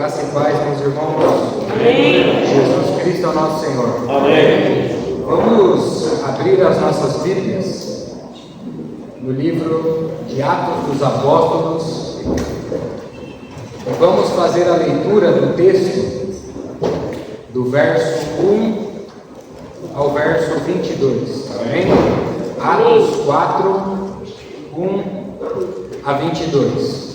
Graça e paz, meus irmãos. Amém. Jesus Cristo é o nosso Senhor. Amém. Vamos abrir as nossas Bíblias no livro de Atos dos Apóstolos e vamos fazer a leitura do texto do verso 1 ao verso 22. Amém? Atos 4, 1 a 22.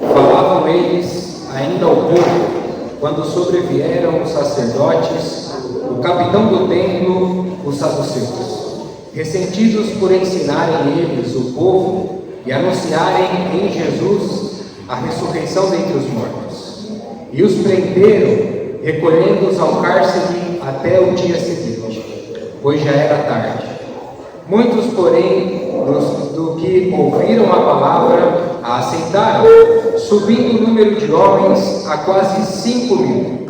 Falavam eles ainda ao povo, quando sobrevieram os sacerdotes, o capitão do templo, os saduceus, ressentidos por ensinarem eles o povo e anunciarem em Jesus a ressurreição dentre os mortos. E os prenderam, recolhendo-os ao cárcere até o dia seguinte, pois já era tarde. Muitos, porém, do que ouviram a palavra, a aceitaram, subindo o número de homens a quase 5.000.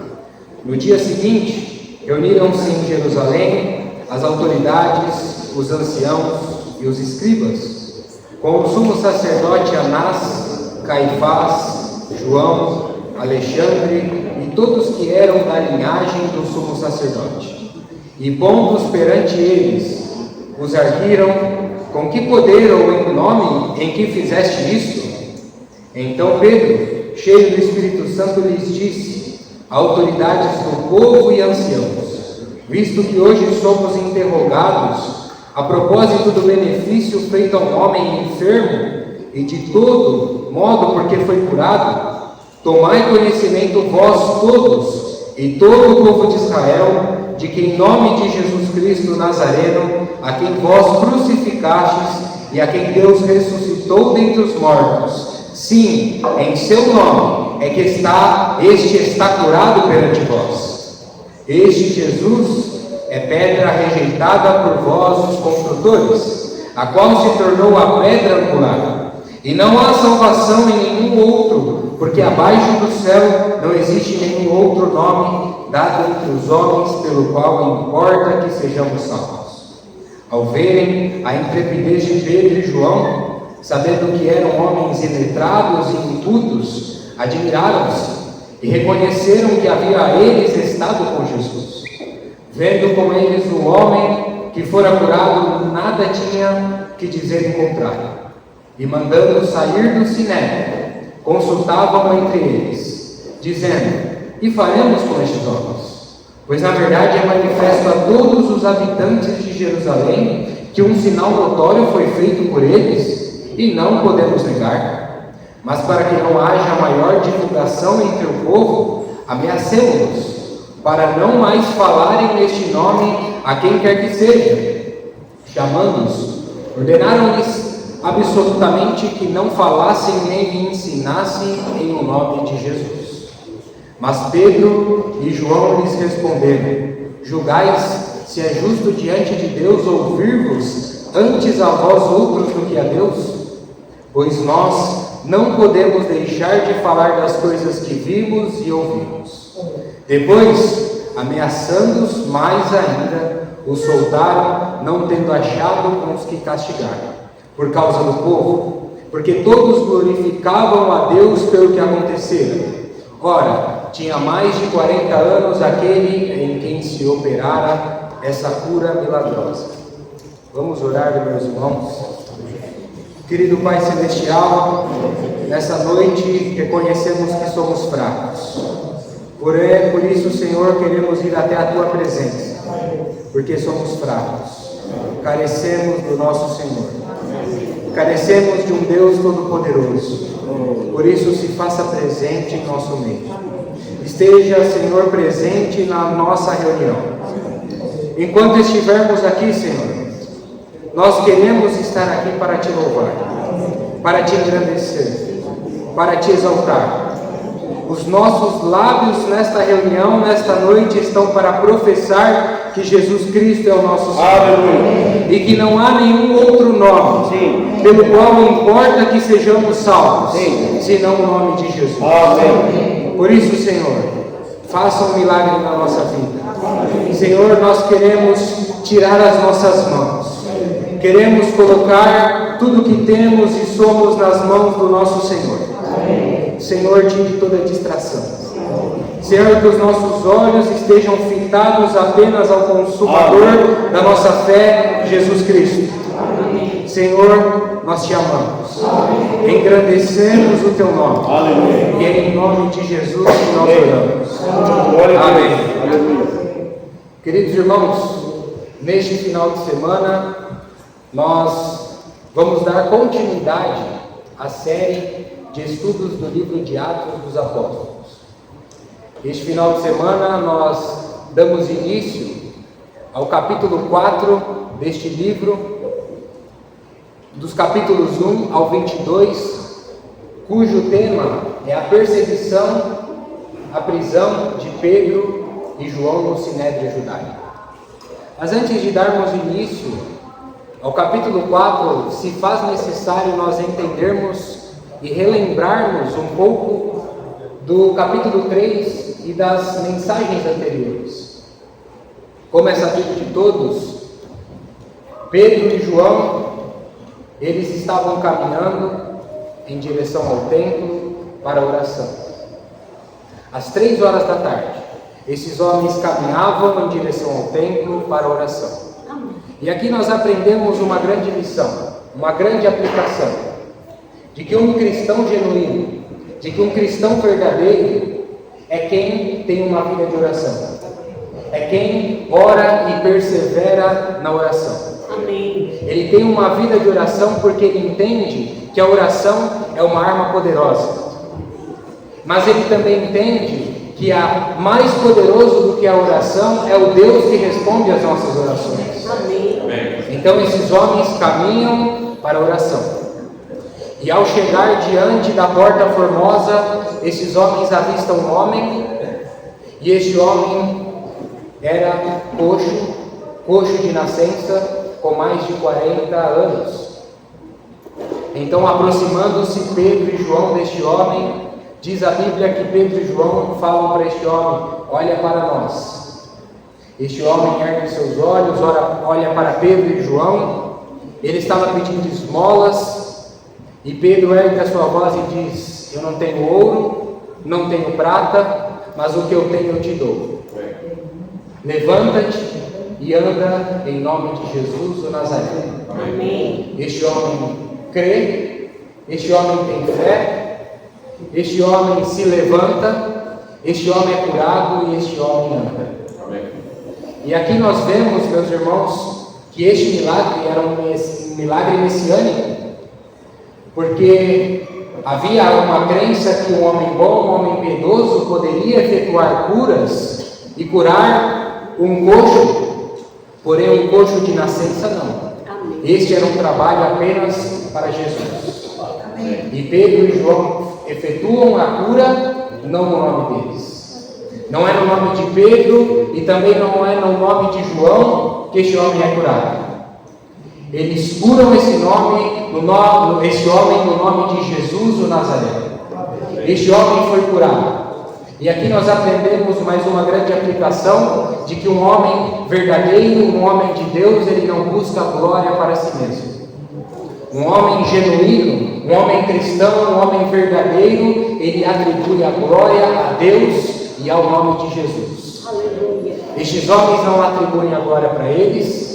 No dia seguinte, reuniram-se em Jerusalém as autoridades, os anciãos e os escribas, com o sumo sacerdote Anás, Caifás, João, Alexandre e todos que eram da linhagem do sumo sacerdote. E pondo-os perante eles, os arguiram: com que poder ou em nome em que fizeste isto? Então Pedro, cheio do Espírito Santo, lhes disse: autoridades do povo e anciãos, visto que hoje somos interrogados a propósito do benefício feito a um homem enfermo, e de todo modo porque foi curado, tomai conhecimento vós todos e todo o povo de Israel, de que em nome de Jesus Cristo Nazareno, a quem vós crucificastes e a quem Deus ressuscitou dentre os mortos, sim, em seu nome é que este está curado perante vós. Este Jesus é pedra rejeitada por vós, os construtores, a qual se tornou a pedra angular. E não há salvação em nenhum outro, porque abaixo do céu não existe nenhum outro nome dado entre os homens pelo qual importa que sejamos salvos. Ao verem a intrepidez de Pedro e João, sabendo que eram homens iletrados e incultos, admiraram-se e reconheceram que havia a eles estado com Jesus. Vendo com eles o homem que fora curado, nada tinha que dizer em contrário. E mandando sair do sinédrio, consultavam entre eles, dizendo: e faremos com estes homens? Pois na verdade é manifesto a todos os habitantes de Jerusalém que um sinal notório foi feito por eles, e não podemos negar. Mas para que não haja maior divulgação entre o povo, ameacemos-nos, para não mais falarem neste nome a quem quer que seja. Chamando-os, ordenaram-lhes absolutamente que não falassem nem ensinassem em o nome de Jesus. Mas Pedro e João lhes responderam: julgais se é justo diante de Deus ouvir-vos antes a vós outros do que a Deus? Pois nós não podemos deixar de falar das coisas que vimos e ouvimos. Depois, ameaçando-os mais ainda, os soltaram, não tendo achado com os que castigaram, por causa do povo, porque todos glorificavam a Deus pelo que acontecera. Ora, tinha mais de 40 anos aquele em quem se operara essa cura milagrosa. Vamos orar, meus irmãos. Querido Pai Celestial, nessa noite reconhecemos que somos fracos. Por isso, Senhor, queremos ir até a Tua presença, porque somos fracos, carecemos do nosso Senhor. Carecemos de um Deus Todo-Poderoso. Por isso, se faça presente em nosso meio. Esteja, Senhor, presente na nossa reunião. Enquanto estivermos aqui, Senhor, nós queremos estar aqui para Te louvar, para Te engrandecer, para Te exaltar. Os nossos lábios nesta reunião, nesta noite, estão para professar que Jesus Cristo é o nosso Senhor. Aleluia. E que não há nenhum outro nome, sim, pelo qual importa que sejamos salvos, sim, senão o nome de Jesus. Amém. Por isso, Senhor, faça um milagre na nossa vida. Amém. Senhor, nós queremos tirar as nossas mãos, queremos colocar tudo o que temos e somos nas mãos do nosso Senhor. Senhor, tire toda distração. Senhor, que os nossos olhos estejam fitados apenas ao Consumador da nossa fé, Jesus Cristo. Senhor, nós te amamos. Engrandecemos o teu nome. E é em nome de Jesus que nós oramos. Amém. Queridos irmãos, neste final de semana, nós vamos dar continuidade à série de estudos do livro de Atos dos Apóstolos. Este final de semana nós damos início ao capítulo 4 deste livro, dos capítulos 1 ao 22, cujo tema é a perseguição, a prisão de Pedro e João no Sinédrio Judaico. Mas antes de darmos início ao capítulo 4, se faz necessário nós entendermos e relembrarmos um pouco do capítulo 3 e das mensagens anteriores. Como é sabido de todos, Pedro e João, eles estavam caminhando em direção ao templo para a oração. Às 3 horas da tarde, esses homens caminhavam em direção ao templo para a oração. E aqui nós aprendemos uma grande lição, uma grande aplicação, de que um cristão genuíno, de que um cristão verdadeiro é quem tem uma vida de oração, é quem ora e persevera na oração. Amém. Ele tem uma vida de oração porque ele entende que a oração é uma arma poderosa, mas ele também entende que mais poderoso do que a oração é o Deus que responde às nossas orações. Amém. Então esses homens caminham para a oração. E ao chegar diante da porta formosa, esses homens avistam um homem, e este homem era coxo de nascença, com mais de 40 anos. Então, aproximando-se Pedro e João deste homem, diz a Bíblia que Pedro e João falam para este homem: olha para nós. Este homem ergue seus olhos, olha para Pedro e João. Ele estava pedindo esmolas, e Pedro ergue a sua voz e diz: eu não tenho ouro, não tenho prata, mas o que eu tenho eu te dou. Levanta-te e anda em nome de Jesus o Nazareno. Amém. Este homem crê, este homem tem fé, este homem se levanta, este homem é curado e este homem anda. Amém. E aqui nós vemos, meus irmãos, que este milagre era um milagre messiânico, porque havia uma crença que um homem bom, um homem piedoso, poderia efetuar curas e curar um coxo, porém um coxo de nascença não. Amém. Este era um trabalho apenas para Jesus. Amém. E Pedro e João efetuam a cura não no nome deles. Não é no nome de Pedro e também não é no nome de João que este homem é curado. Eles curam esse homem no nome de Jesus o Nazareno. Este homem foi curado. E aqui nós aprendemos mais uma grande aplicação de que um homem verdadeiro, um homem de Deus, ele não busca glória para si mesmo. Um homem genuíno, um homem cristão, um homem verdadeiro, ele atribui a glória a Deus e ao nome de Jesus. Aleluia. Estes homens não atribuem a glória para eles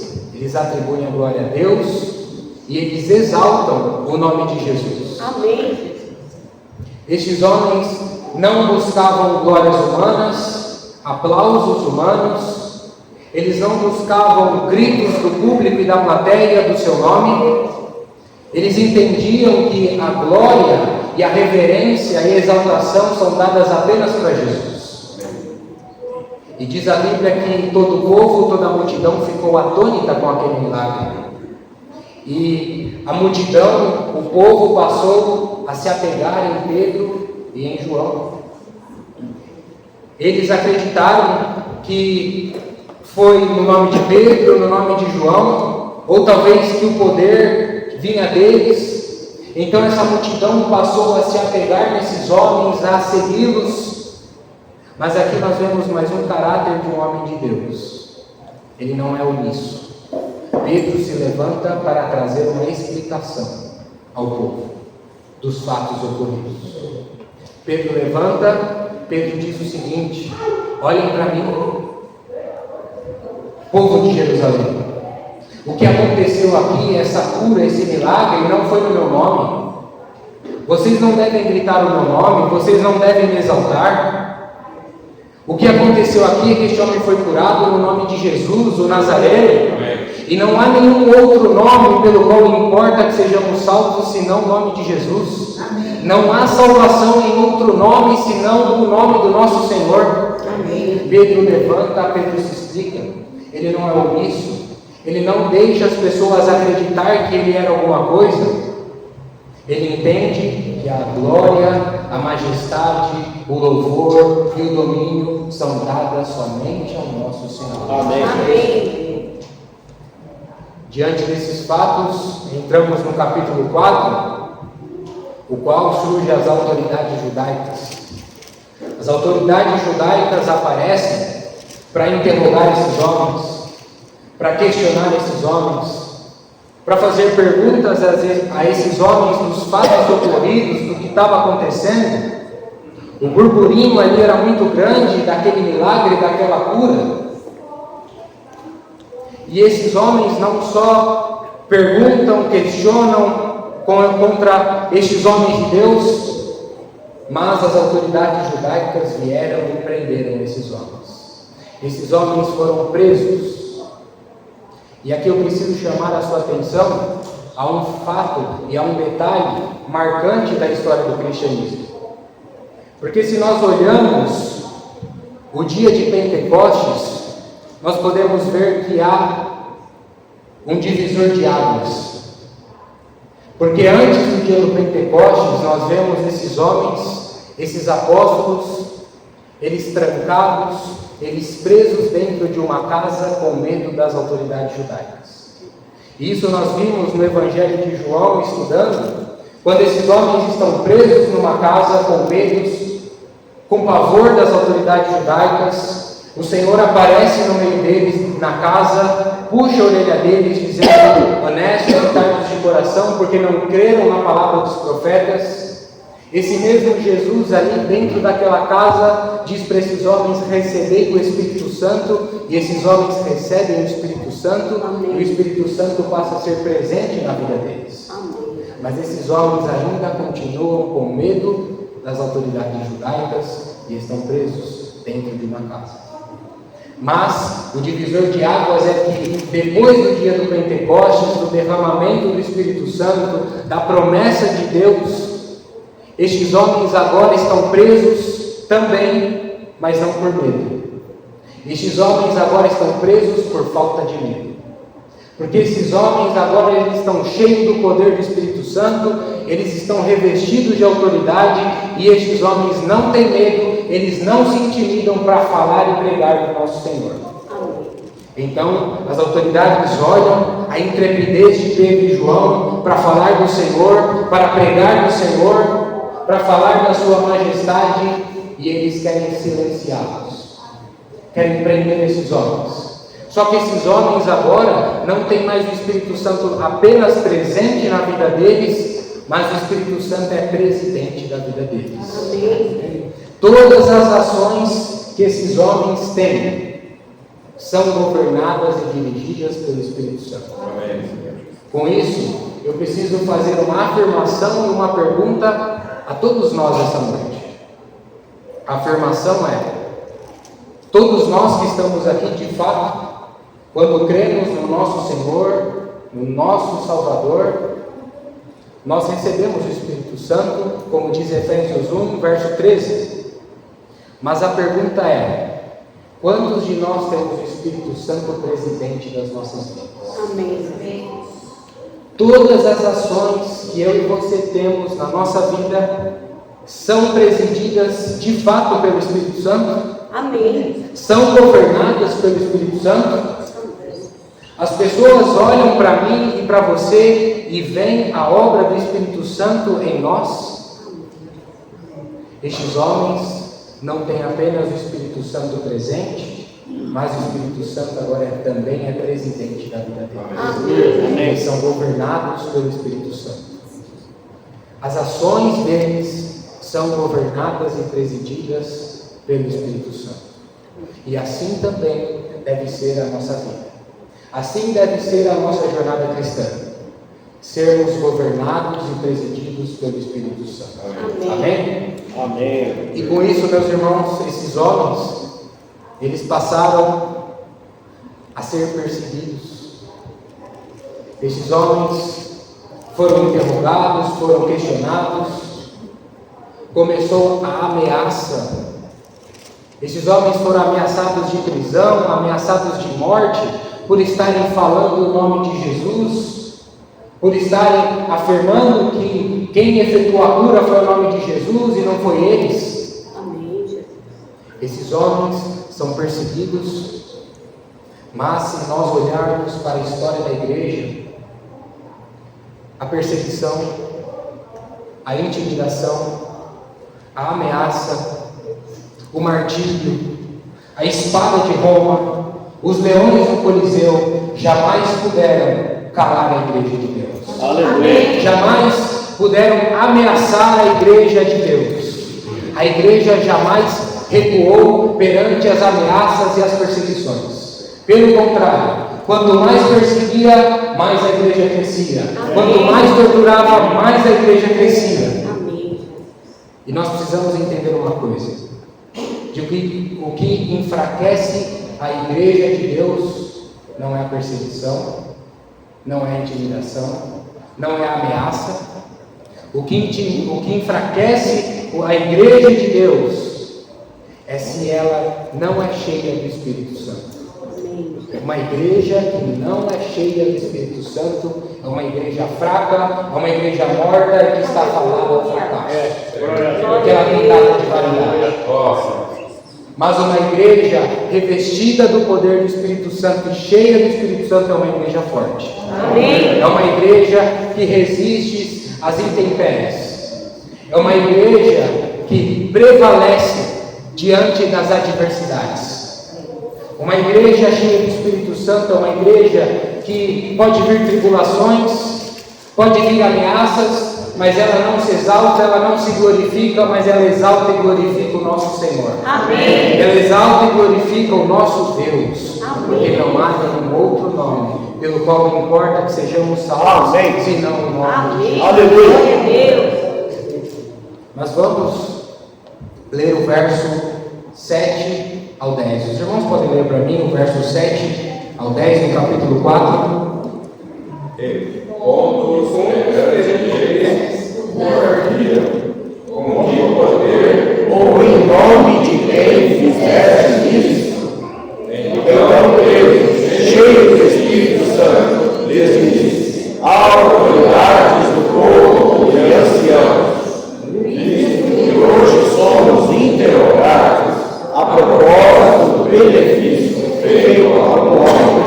atribuem a glória a Deus e eles exaltam o nome de Jesus. Amém. Estes homens não buscavam glórias humanas, aplausos humanos, eles não buscavam gritos do público e da plateia do seu nome, eles entendiam que a glória e a reverência e a exaltação são dadas apenas para Jesus. E diz a Bíblia que todo o povo, toda a multidão ficou atônita com aquele milagre. E a multidão, o povo passou a se apegar em Pedro e em João. Eles acreditaram que foi no nome de Pedro, no nome de João, ou talvez que o poder vinha deles. Então essa multidão passou a se apegar nesses homens, a segui-los. Mas aqui nós vemos mais um caráter de um homem de Deus. Ele não é omisso. Pedro se levanta para trazer uma explicação. explicação ao povo dos fatos ocorridos. Pedro levanta, Pedro diz o seguinte: olhem para mim, povo de Jerusalém, o que aconteceu aqui, essa cura, esse milagre, não foi no meu nome. Vocês não devem gritar o meu nome, vocês não devem me exaltar. O que aconteceu aqui é que este homem foi curado no nome de Jesus, o Nazareno. E não há nenhum outro nome pelo qual importa que sejamos salvos senão o nome de Jesus. Amém. Não há salvação em outro nome senão o nome do nosso Senhor. Amém. Pedro levanta, Pedro se explica. Ele não é omisso. Ele não deixa as pessoas acreditar que ele era alguma coisa. Ele entende que a glória, a majestade, o louvor e o domínio são dadas somente ao nosso Senhor. Amém. Amém. Diante desses fatos, entramos no capítulo 4, o qual surge as autoridades judaicas. As autoridades judaicas aparecem para interrogar esses homens, para questionar esses homens, para fazer perguntas a esses homens dos fatos ocorridos, do que estava acontecendo. O burburinho ali era muito grande daquele milagre, daquela cura. E esses homens não só perguntam, questionam contra estes homens de Deus, mas as autoridades judaicas vieram e prenderam esses homens. Esses homens foram presos. E aqui eu preciso chamar a sua atenção a um fato e a um detalhe marcante da história do cristianismo. Porque se nós olhamos o dia de Pentecostes, nós podemos ver que há um divisor de águas. Porque antes do dia do Pentecostes, nós vemos esses homens, esses apóstolos, eles trancados, eles presos dentro de uma casa com medo das autoridades judaicas. E isso nós vimos no Evangelho de João, estudando, quando esses homens estão presos numa casa com medos, com pavor das autoridades judaicas. O Senhor aparece no meio deles na casa, puxa a orelha deles, dizendo: honestos e tardos de coração, porque não creram na palavra dos profetas. Esse mesmo Jesus ali dentro daquela casa diz para esses homens: recebei o Espírito Santo, e esses homens recebem o Espírito Santo. Amém. E o Espírito Santo passa a ser presente na vida deles. Amém. Mas esses homens ainda continuam com medo das autoridades judaicas e estão presos dentro de uma casa. Mas o divisor de águas é que depois do dia do Pentecostes, do derramamento do Espírito Santo, da promessa de Deus, estes homens agora estão presos também, mas não por medo. Estes homens agora estão presos por falta de medo. Porque esses homens agora eles estão cheios do poder do Espírito Santo, eles estão revestidos de autoridade, e estes homens não têm medo, eles não se intimidam para falar e pregar do nosso Senhor. Então, as autoridades olham a intrepidez de Pedro e João para falar do Senhor, para pregar do Senhor, para falar da sua majestade, e eles querem silenciá-los, querem prender esses homens. Só que esses homens agora não têm mais o Espírito Santo apenas presente na vida deles, mas o Espírito Santo é presidente da vida deles. Amém. Todas as ações que esses homens têm são governadas e dirigidas pelo Espírito Santo. Amém. Com isso, eu preciso fazer uma afirmação e uma pergunta a todos nós essa noite. A afirmação é: todos nós que estamos aqui, de fato, quando cremos no nosso Senhor, no nosso Salvador, nós recebemos o Espírito Santo, como diz Efésios 1, verso 13. Mas a pergunta é: quantos de nós temos o Espírito Santo presidente das nossas vidas? Amém. Todas as ações que eu e você temos na nossa vida são presididas de fato pelo Espírito Santo? Amém. São governadas pelo Espírito Santo? As pessoas olham para mim e para você e veem a obra do Espírito Santo em nós? Estes homens não têm apenas o Espírito Santo presente, mas o Espírito Santo agora também é presidente da vida deles. Amém. Eles são governados pelo Espírito Santo. As ações deles são governadas e presididas pelo Espírito Santo. E assim também deve ser a nossa vida. Assim deve ser a nossa jornada cristã. Sermos governados e presididos pelo Espírito Santo. Amém? Amém. E com isso, meus irmãos, esses homens, eles passaram a ser perseguidos. Esses homens foram interrogados, foram questionados. Começou a ameaça. Esses homens foram ameaçados de prisão, ameaçados de morte, por estarem falando o nome de Jesus, por estarem afirmando que quem efetuou a cura foi o nome de Jesus e não foi eles. Amém, Jesus. Esses homens são perseguidos, mas se nós olharmos para a história da igreja, a perseguição, a intimidação, a ameaça, o martírio, a espada de Roma, os leões do Coliseu jamais puderam calar a igreja de Deus. Aleluia. Jamais puderam ameaçar a igreja de Deus. A igreja jamais recuou perante as ameaças e as perseguições. Pelo contrário, quanto mais perseguia, mais a igreja crescia. Quanto mais torturava, mais a igreja crescia. Amém. E nós precisamos entender uma coisa: de que o que enfraquece a igreja de Deus não é a perseguição, não é a intimidação, não é a ameaça. O que enfraquece a igreja de Deus é se ela não é cheia do Espírito Santo. Uma igreja que não é cheia do Espírito Santo é uma igreja fraca, é uma igreja morta e que está falada ao fracasso, porque ela tem data de validade. Mas uma igreja revestida do poder do Espírito Santo e cheia do Espírito Santo é uma igreja forte. Amém. É uma igreja que resiste às intempéries. É uma igreja que prevalece diante das adversidades. Uma igreja cheia do Espírito Santo é uma igreja que pode vir tribulações, pode vir ameaças, mas ela não se exalta, ela não se glorifica, mas ela exalta e glorifica o nosso Senhor. Amém. Ela exalta e glorifica o nosso Deus. Amém. Porque não há nenhum outro nome pelo qual não importa que sejamos salvos, Amém. senão o nome de Amém. Jesus. Aleluia. Glória a Deus. Nós vamos ler o verso 7 ao 10. Os irmãos podem ler para mim o verso 7 ao 10 no capítulo 4. Quando os eles morariam, com que poder Ou em nome de quem fizeste isso? então eles, cheios do Espírito Santo, lhes disse: Autoridades do povo e anciãos, visto que hoje somos interrogados a propósito do benefício feito ao homem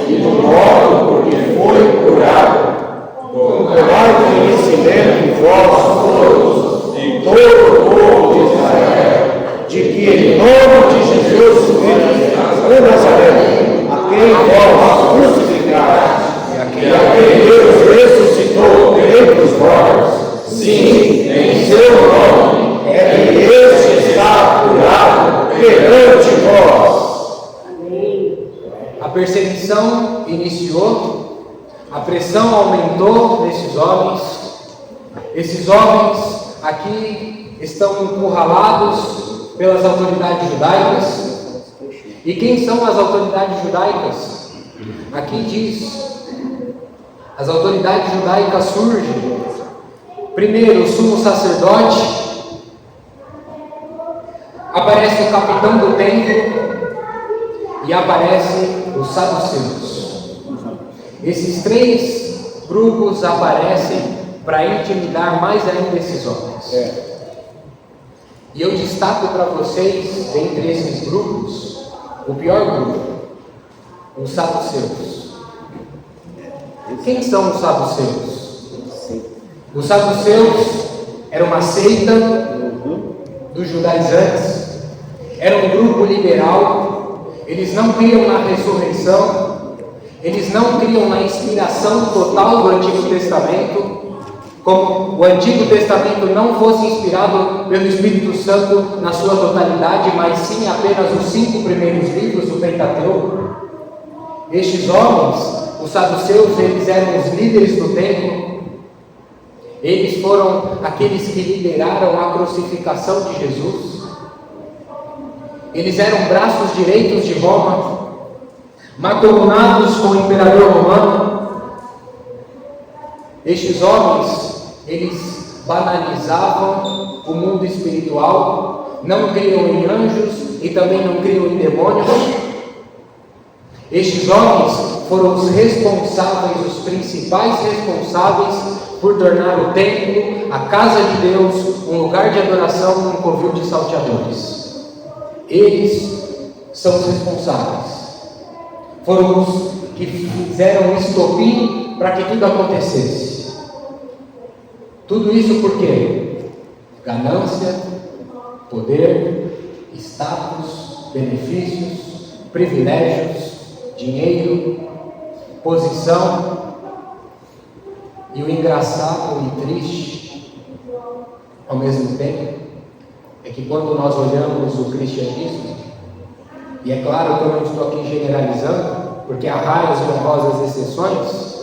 e do modo por que foi curado, tomai conhecimento em vós todos, em todo o povo de Israel, de que em nome de Jesus o Nazareno, a quem vós crucificaste, e a quem Deus ressuscitou dentre os mortos, sim, em seu nome, é que este está curado perante vós. Amém. A perseguição iniciou, a pressão aumentou nesses homens. Esses homens aqui estão encurralados pelas autoridades judaicas. E quem são as autoridades judaicas? Aqui diz: as autoridades judaicas surgem. Primeiro, o sumo sacerdote, aparece o capitão do templo e aparecem os saduceus. Esses três grupos aparecem para intimidar mais ainda esses homens. E eu destaco para vocês, dentre esses grupos, o pior grupo, os saduceus. Quem são os saduceus? Os saduceus eram uma seita dos judaizantes, era um grupo liberal, eles não criam na ressurreição, eles não criam na inspiração total do Antigo Testamento, como o Antigo Testamento não fosse inspirado pelo Espírito Santo na sua totalidade, mas sim apenas os 5 primeiros livros do Pentateuco. Estes homens, os saduceus, eles eram os líderes do templo, eles foram aqueles que lideraram a crucificação de Jesus, eles eram braços direitos de Roma, mancomunados com o imperador romano. Estes homens, eles banalizavam o mundo espiritual, não criam em anjos e também não criam em demônios. Estes homens foram os responsáveis, os principais responsáveis por tornar o templo, a casa de Deus, um lugar de adoração, um covil de salteadores. Eles são os responsáveis. Foram os que fizeram o estopim para que tudo acontecesse. Tudo isso por quê? Ganância, poder, status, benefícios, privilégios, dinheiro, posição. E o engraçado e triste, ao mesmo tempo, é que quando nós olhamos o cristianismo, e é claro que eu não estou aqui generalizando, porque há raras e honrosas exceções,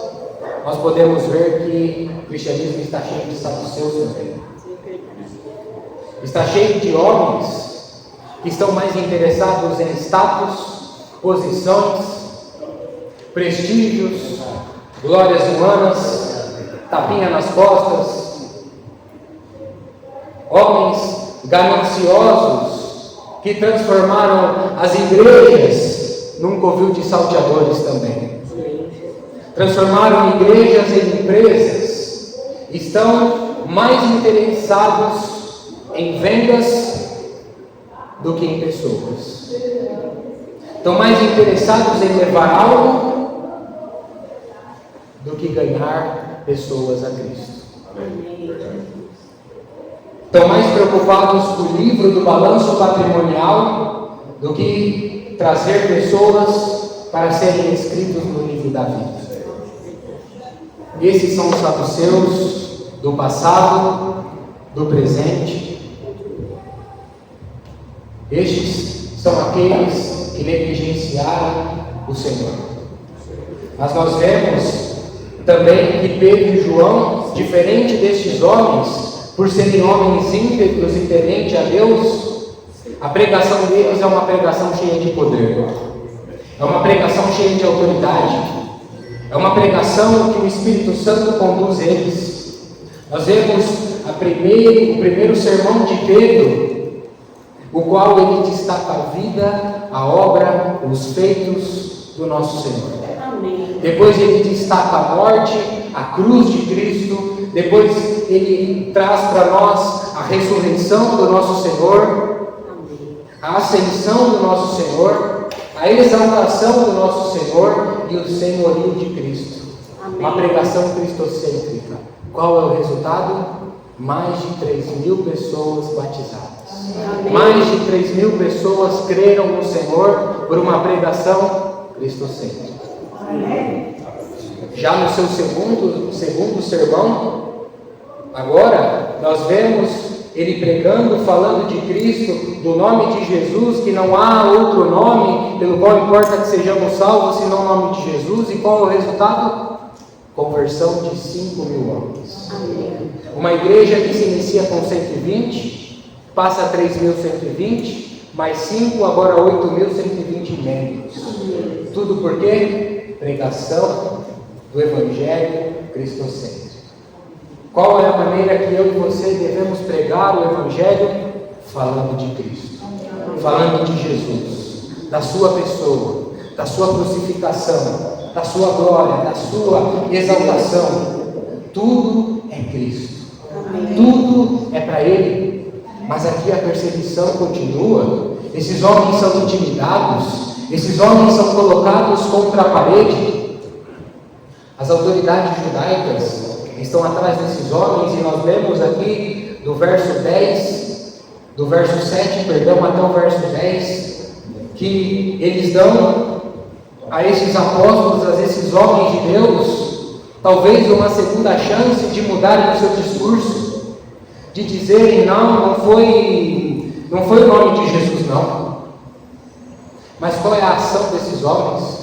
nós podemos ver que o cristianismo está cheio de saduceus também. Está cheio de homens que estão mais interessados em status, posições, prestígios, glórias humanas, tapinha nas costas. Homens gananciosos que transformaram as igrejas num covil de salteadores também. Transformaram igrejas em empresas. Estão mais interessados em vendas do que em pessoas. Estão mais interessados em levar algo do que ganhar pessoas a Cristo. Estão mais preocupados com o livro do balanço patrimonial do que trazer pessoas para serem inscritos no livro da vida. Esses são os saduceus do passado, do presente. Estes são aqueles que negligenciaram o Senhor. Mas nós vemos também que Pedro e João, diferente destes homens, por serem homens íntegros e tementes a Deus, a pregação deles é uma pregação cheia de poder, é uma pregação cheia de autoridade, é uma pregação que o Espírito Santo conduz eles. Nós vemos o primeiro sermão de Pedro, o qual ele destaca a vida, a obra, os feitos do nosso Senhor. Amém. Depois ele destaca a morte, a cruz de Cristo. Depois ele traz para nós a ressurreição do nosso Senhor, a ascensão do nosso Senhor, a exaltação do nosso Senhor e o senhorio de Cristo. Amém. Uma pregação cristocêntrica. Qual é o resultado? Mais de 3.000 pessoas batizadas. Amém. Mais de 3.000 pessoas creram no Senhor por uma pregação cristocêntrica. Amém. Já no seu segundo sermão, agora nós vemos ele pregando, falando de Cristo, do nome de Jesus, que não há outro nome pelo qual importa que sejamos salvos senão o nome de Jesus. E qual é o resultado? Conversão de 5.000 homens. Amém. Uma igreja que se inicia com 120, passa a 3.120, mais 5, agora 8.120 membros. Tudo por quê? Pregação do Evangelho cristocêntrico. Qual é a maneira que eu e você devemos pregar o Evangelho? Falando de Cristo, falando de Jesus, da sua pessoa, da sua crucificação, da sua glória, da sua exaltação. Tudo é Cristo. Amém. Tudo é para Ele. Mas aqui a perseguição continua. Esses homens são intimidados. Esses homens são colocados contra a parede. As autoridades judaicas estão atrás desses homens, e nós lemos aqui do verso 10 do verso 7, perdão, até o verso 10, que eles dão a esses apóstolos, a esses homens de Deus, talvez uma segunda chance de mudarem o seu discurso, de dizerem, não foi o nome de Jesus, não. Mas qual é a ação desses homens?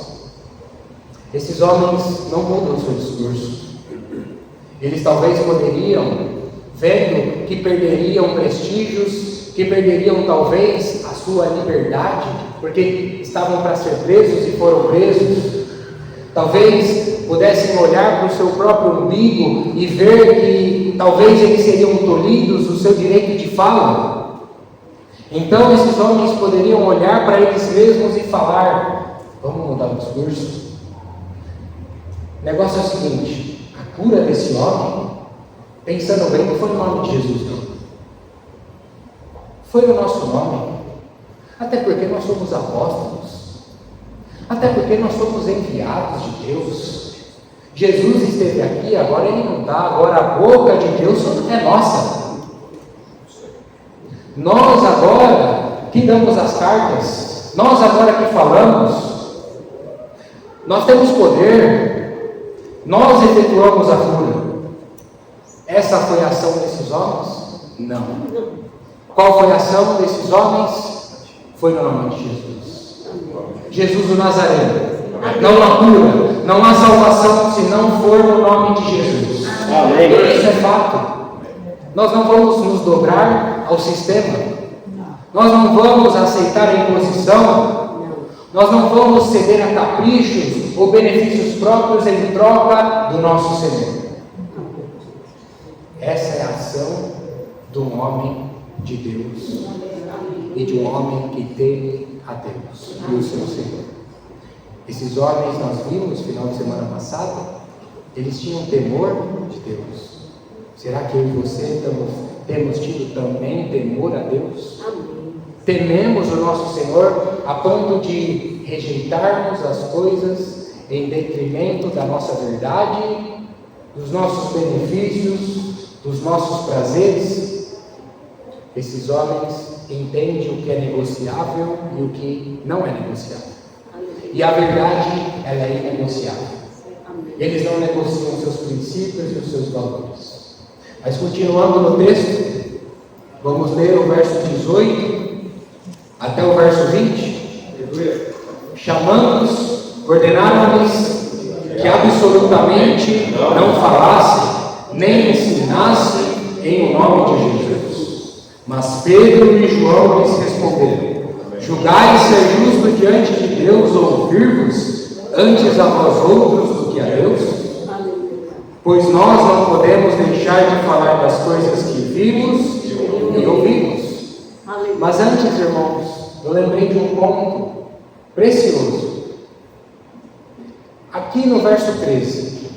Esses homens não mudam o seu discurso. Eles talvez poderiam, vendo que perderiam prestígios, que perderiam talvez a sua liberdade, porque estavam para ser presos e foram presos, talvez pudessem olhar para o seu próprio umbigo e ver que talvez eles seriam tolhidos do seu direito de fala. Então esses homens poderiam olhar para eles mesmos e falar, vamos mudar o discurso. O negócio é o seguinte, a cura desse homem, pensando bem, não foi o nome de Jesus, não. Foi o nosso nome. Até porque nós somos apóstolos. Até porque nós somos enviados de Deus. Jesus esteve aqui, agora ele não está. Agora a boca de Deus é nossa. Nós agora que damos as cartas, nós agora que falamos, nós temos poder, nós efetuamos a cura. Essa foi a ação desses homens? Não. Qual foi a ação desses homens? Foi no nome de Jesus. Jesus o Nazareno. Não há cura, não há salvação se não for no nome de Jesus. Amém. Isso é fato. Nós não vamos nos dobrar ao sistema. Nós não vamos aceitar a imposição. Nós não vamos ceder a caprichos ou benefícios próprios em troca do nosso Senhor. Essa é a ação de um homem de Deus e de um homem que teme a Deus e o seu Senhor. Esses homens nós vimos no final de semana passada, eles tinham temor de Deus. Será que eu e você temos tido também temor a Deus? Tememos o nosso Senhor a ponto de rejeitarmos as coisas em detrimento da nossa verdade, dos nossos benefícios, dos nossos prazeres? Esses homens entendem o que é negociável e o que não é negociável. E a verdade, ela é inegociável. Eles não negociam os seus princípios e os seus valores. Mas continuando no texto, vamos ler o verso 18 até o verso 20. Chamando-os, ordenaram-lhes que absolutamente não falassem, nem ensinassem em nome de Jesus. Mas Pedro e João lhes responderam: julgai ser justo diante de Deus ouvir-vos antes a vós outros do que a Deus? Pois nós não podemos deixar de falar das coisas que vimos e ouvimos. Mas antes, irmãos, eu lembrei de um ponto precioso. Aqui no verso 13,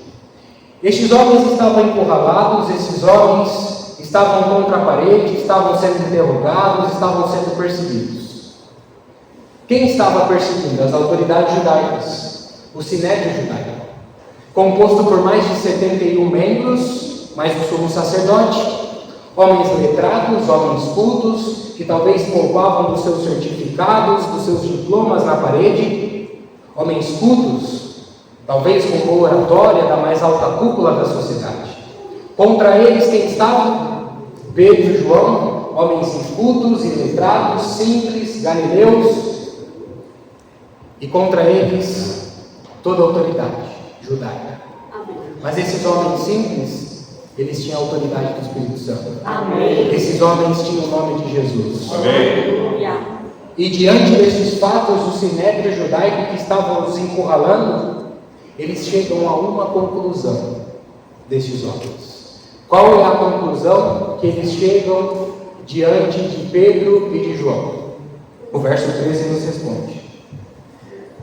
estes homens estavam encurralados, esses homens estavam contra a parede, estavam sendo interrogados, estavam sendo perseguidos. Quem estava perseguindo? As autoridades judaicas, o Sinédrio judaico, composto por mais de 71 membros, mais o sumo sacerdote, homens letrados, homens cultos, que talvez poupavam dos seus certificados, dos seus diplomas na parede, homens cultos, talvez com boa oratória da mais alta cúpula da sociedade. Contra eles quem estava? Pedro e João, homens incultos, iletrados, simples, galileus, e contra eles toda a autoridade judaica. Mas esses homens simples, eles tinham a autoridade do Espírito Santo. Amém. Esses homens tinham o nome de Jesus. Amém. E diante desses fatos, o Sinédrio judaico que estavam os encurralando, eles chegam a uma conclusão destes homens. Qual é a conclusão que eles chegam diante de Pedro e de João? O verso 13 nos responde.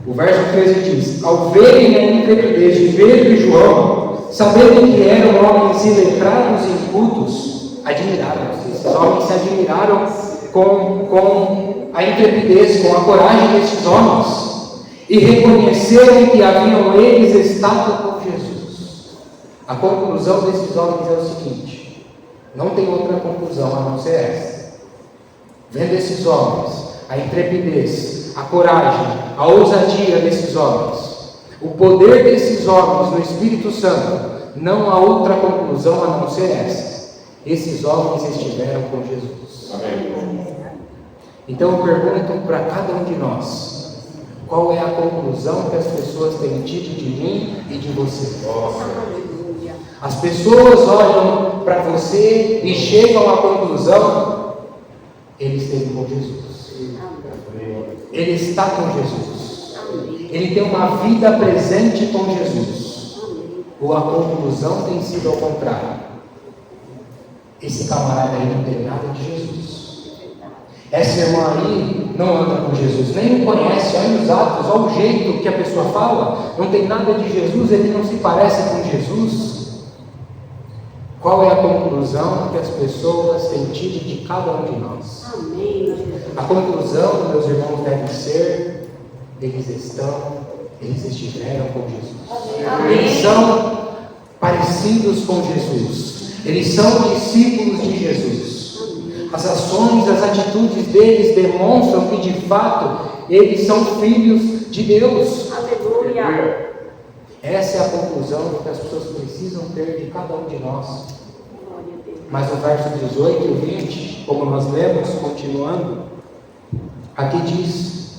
O verso 13 diz: ao verem a intrepidez de Pedro e João, sabendo que eram homens iletrados e incultos, admiraram-se. Esses homens se admiraram com a intrepidez, com a coragem desses homens, e reconheceram que haviam eles estado com Jesus. A conclusão desses homens é o seguinte: não tem outra conclusão a não ser essa. vendo esses homens, a intrepidez, a coragem, a ousadia desses homens, o poder desses homens no Espírito Santo, não há outra conclusão a não ser essa: esses homens estiveram com Jesus. Amém. Então eu pergunto para cada um de nós: qual é a conclusão que as pessoas têm tido de mim e de você? As pessoas olham para você e chegam à conclusão: ele esteve com Jesus, ele está com Jesus, ele tem uma vida presente com Jesus. Ou a conclusão tem sido ao contrário: esse camarada aí não tem nada de Jesus, essa irmã aí não anda com Jesus, nem o conhece, olha os atos, olha o jeito que a pessoa fala, não tem nada de Jesus, ele não se parece com Jesus. Qual é a conclusão que as pessoas têm tido de cada um de nós? A conclusão, meus irmãos, deve ser: eles estiveram com Jesus. Eles são parecidos com Jesus. Eles são discípulos de Jesus. As ações, as atitudes deles demonstram que de fato eles são filhos de Deus. Aleluia. Essa é a conclusão que as pessoas precisam ter de cada um de nós. Mas o verso 18 e 20, como nós lemos, continuando, aqui diz: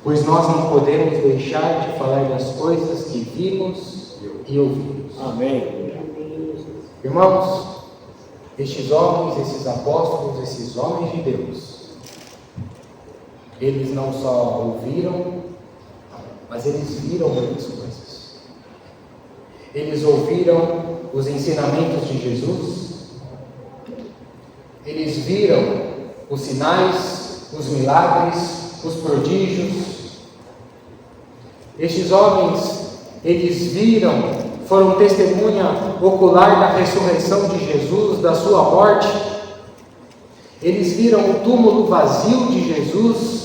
pois nós não podemos deixar de falar das coisas que vimos e ouvimos. Amém. Irmãos, estes homens, esses apóstolos, esses homens de Deus, eles não só ouviram, mas eles viram muitas coisas. Eles ouviram os ensinamentos de Jesus, eles viram os sinais, os milagres, os prodígios. Estes homens, eles viram, foram testemunha ocular da ressurreição de Jesus, da sua morte. Eles viram o túmulo vazio de Jesus.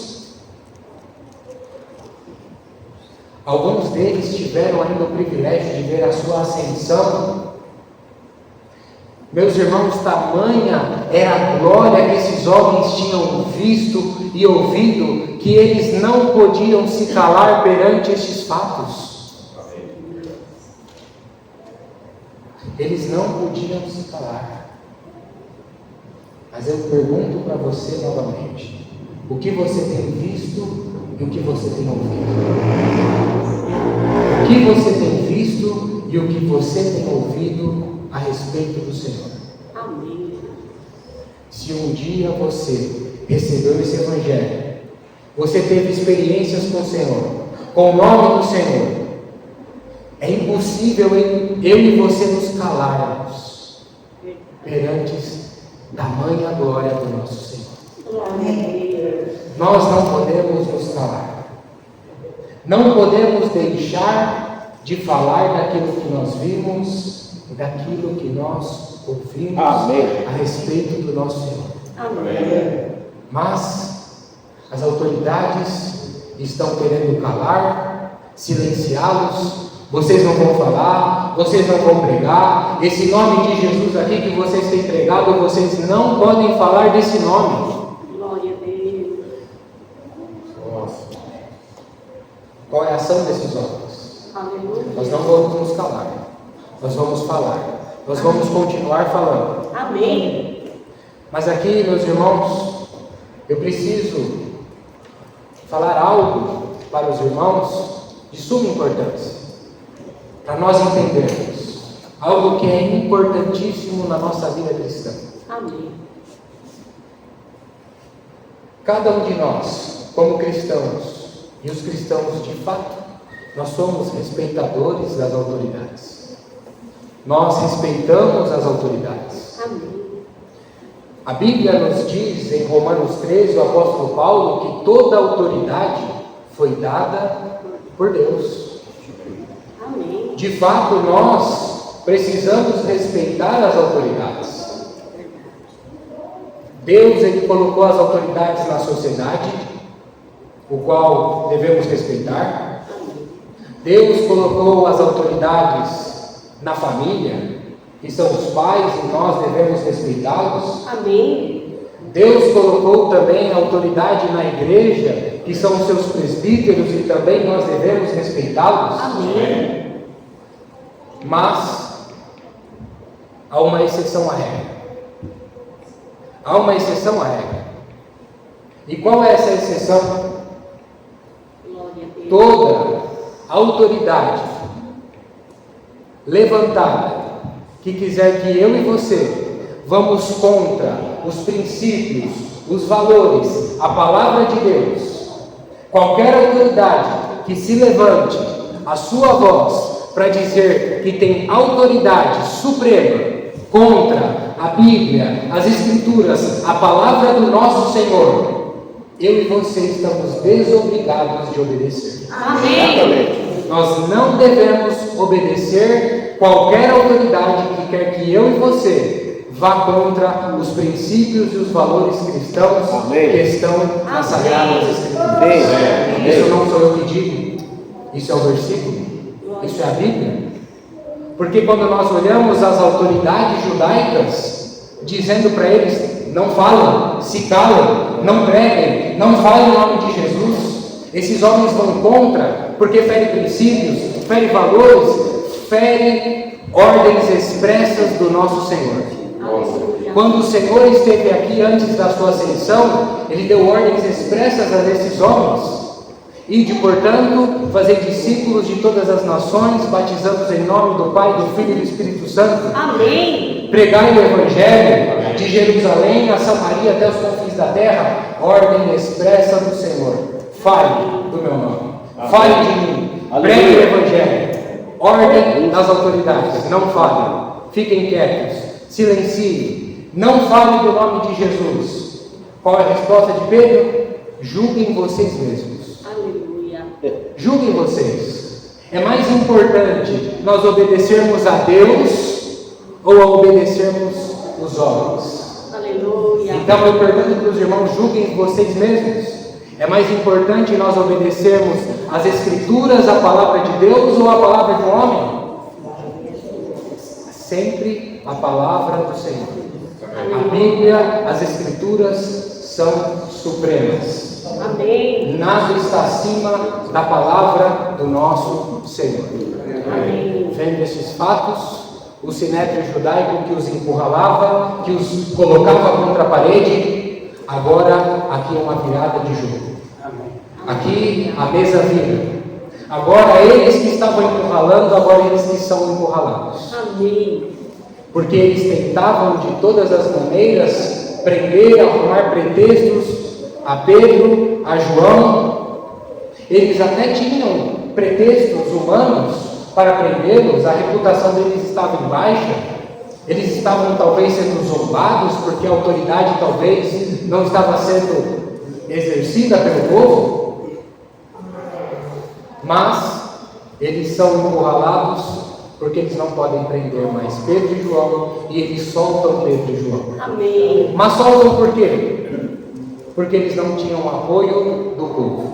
Alguns deles tiveram ainda o privilégio de ver a sua ascensão. Meus irmãos, tamanha era a glória que esses homens tinham visto e ouvido, que eles não podiam se calar perante estes fatos. Eles não podiam se calar. Mas eu pergunto para você novamente: o que você tem visto e o que você tem ouvido? O que você tem visto e o que você tem ouvido a respeito do Senhor? Amém. Se um dia você recebeu esse Evangelho, você teve experiências com o Senhor, com o nome do Senhor, é impossível eu e você nos calarmos perante tamanha glória do nosso Senhor. Nós não podemos nos calar. Não podemos deixar de falar daquilo que nós vimos e daquilo que nós ouvimos. Amém. A respeito do nosso Senhor. Amém. Mas as autoridades estão querendo calar, silenciá-los. Vocês não vão falar, vocês não vão pregar. Esse nome de Jesus aqui que vocês têm pregado, vocês não podem falar desse nome. Glória a Deus. Qual é a ação desses homens? Aleluia. Nós não vamos nos calar. Nós vamos falar. Nós vamos continuar falando. Amém. Mas aqui, meus irmãos, eu preciso falar algo para os irmãos de suma importância, para nós entendermos algo que é importantíssimo na nossa vida cristã. Amém. Cada um de nós, como cristãos, e os cristãos de fato, nós somos respeitadores das autoridades. Nós respeitamos as autoridades. Amém. A Bíblia nos diz em Romanos 13, o apóstolo Paulo, que toda autoridade foi dada por Deus. Amém. De fato, nós precisamos respeitar as autoridades. Deus, Ele colocou as autoridades na sociedade, o qual devemos respeitar. Deus colocou as autoridades na família, que são os pais, e nós devemos respeitá-los. Amém. Deus colocou também autoridade na igreja, que são os seus presbíteros, e também nós devemos respeitá-los. Amém. Mas há uma exceção à regra. Há uma exceção à regra. E qual é essa exceção? Glória a Deus. Toda autoridade levantada que quiser que eu e você vamos contra os princípios, os valores, a palavra de Deus, qualquer autoridade que se levante a sua voz para dizer que tem autoridade suprema contra a Bíblia, as Escrituras, a palavra do nosso Senhor, eu e você estamos desobrigados de obedecer. Amém. Nós não devemos obedecer qualquer autoridade que quer que eu e você vá contra os princípios e os valores cristãos que estão nas Sagradas Escrituras. Isso não sou eu que digo, isso é o versículo, isso é a Bíblia. Porque quando nós olhamos as autoridades judaicas, dizendo para eles, não falam, se calam, não preguem, não falem o nome de Jesus, esses homens vão contra, porque ferem princípios, ferem valores, ferem ordens expressas do nosso Senhor. Quando o Senhor esteve aqui antes da sua ascensão, Ele deu ordens expressas a esses homens. Ide, portanto, fazer discípulos de todas as nações, batizando-os em nome do Pai, do Filho e do Espírito Santo. Amém. Pregai o Evangelho de Jerusalém a Samaria até os confins da terra. Ordem expressa do Senhor. Fale do meu nome. Fale de mim. Pregue o Evangelho. Ordem das autoridades. Não falem. Fiquem quietos. Silenciem. Não falem do nome de Jesus. Qual é a resposta de Pedro? Julguem vocês mesmos. Aleluia. Julguem vocês. É mais importante nós obedecermos a Deus ou a obedecermos os homens? Aleluia. Então eu pergunto para os irmãos, julguem vocês mesmos. É mais importante nós obedecermos as Escrituras, a palavra de Deus ou a palavra de um homem? Sempre a palavra do Senhor. A Bíblia, as Escrituras são supremas. Amém. Nada está acima da palavra do nosso Senhor. Amém. Vendo esses fatos, o sinédrio judaico que os encurralava, que os colocava contra a parede, agora aqui é uma virada de jogo. Aqui a mesa vira. Agora eles que estavam encurralando, agora eles que são encurralados. Amém. Porque eles tentavam de todas as maneiras prender, arrumar pretextos a Pedro, a João. Eles até tinham pretextos humanos para prendê-los, a reputação deles estava em baixa, eles estavam talvez sendo zombados, porque a autoridade talvez não estava sendo exercida pelo povo, mas eles são encurralados porque eles não podem prender mais Pedro e João, e eles soltam Pedro e João. Amém. Mas soltam por quê? Porque eles não tinham apoio do povo.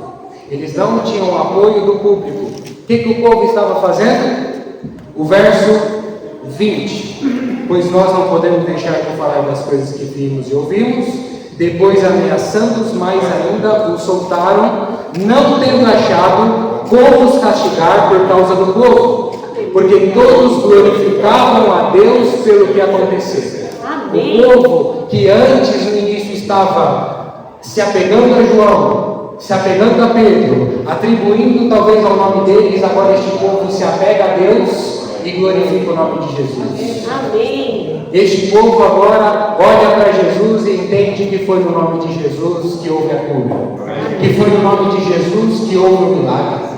Eles não tinham apoio do público. O que o povo estava fazendo? O verso 20. Pois nós não podemos deixar de falar das coisas que vimos e ouvimos. Depois, ameaçando-os mais ainda, os soltaram, não tendo achado como os castigar por causa do povo. Porque todos glorificavam a Deus pelo que aconteceu. Amém. O povo que antes no início estava se apegando a João, se apegando a Pedro, atribuindo talvez ao nome deles, agora este povo se apega a Deus e glorifica o nome de Jesus. Amém. Este povo agora olha para Jesus e entende que foi no nome de Jesus que houve a cura, que foi no nome de Jesus que houve o milagre.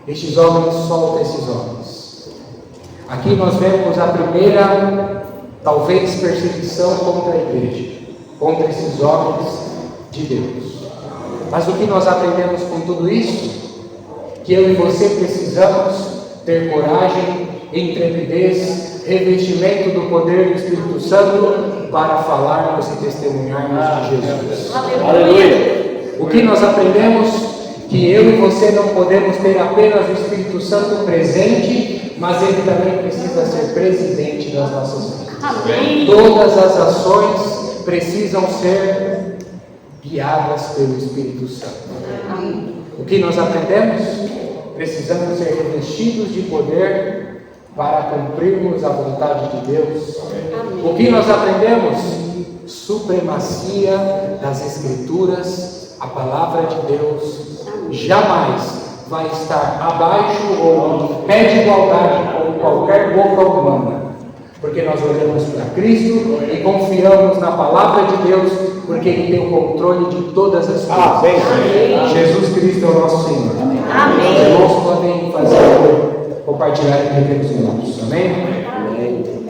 Estes homens soltam esses homens. Aqui nós vemos a primeira, talvez, perseguição contra a igreja, contra esses homens de Deus. Mas o que nós aprendemos com tudo isso? Que eu e você precisamos ter coragem, intrepidez, revestimento do poder do Espírito Santo para falarmos e testemunharmos de Jesus. Aleluia. O que nós aprendemos? Que eu e você não podemos ter apenas o Espírito Santo presente, mas ele também precisa ser presidente das nossas vidas. Amém. Todas as ações precisam ser guiadas pelo Espírito Santo. O que nós aprendemos? Precisamos ser revestidos de poder para cumprirmos a vontade de Deus. O que nós aprendemos? Supremacia das Escrituras, a palavra de Deus jamais vai estar abaixo ou em pé de igualdade com qualquer boca humana, porque nós olhamos para Cristo e confiamos na palavra de Deus, porque Ele tem o controle de todas as coisas. Amém. Jesus Cristo é o nosso Senhor. Amém. Os irmãos podem compartilhar entre os irmãos. Amém? Amém.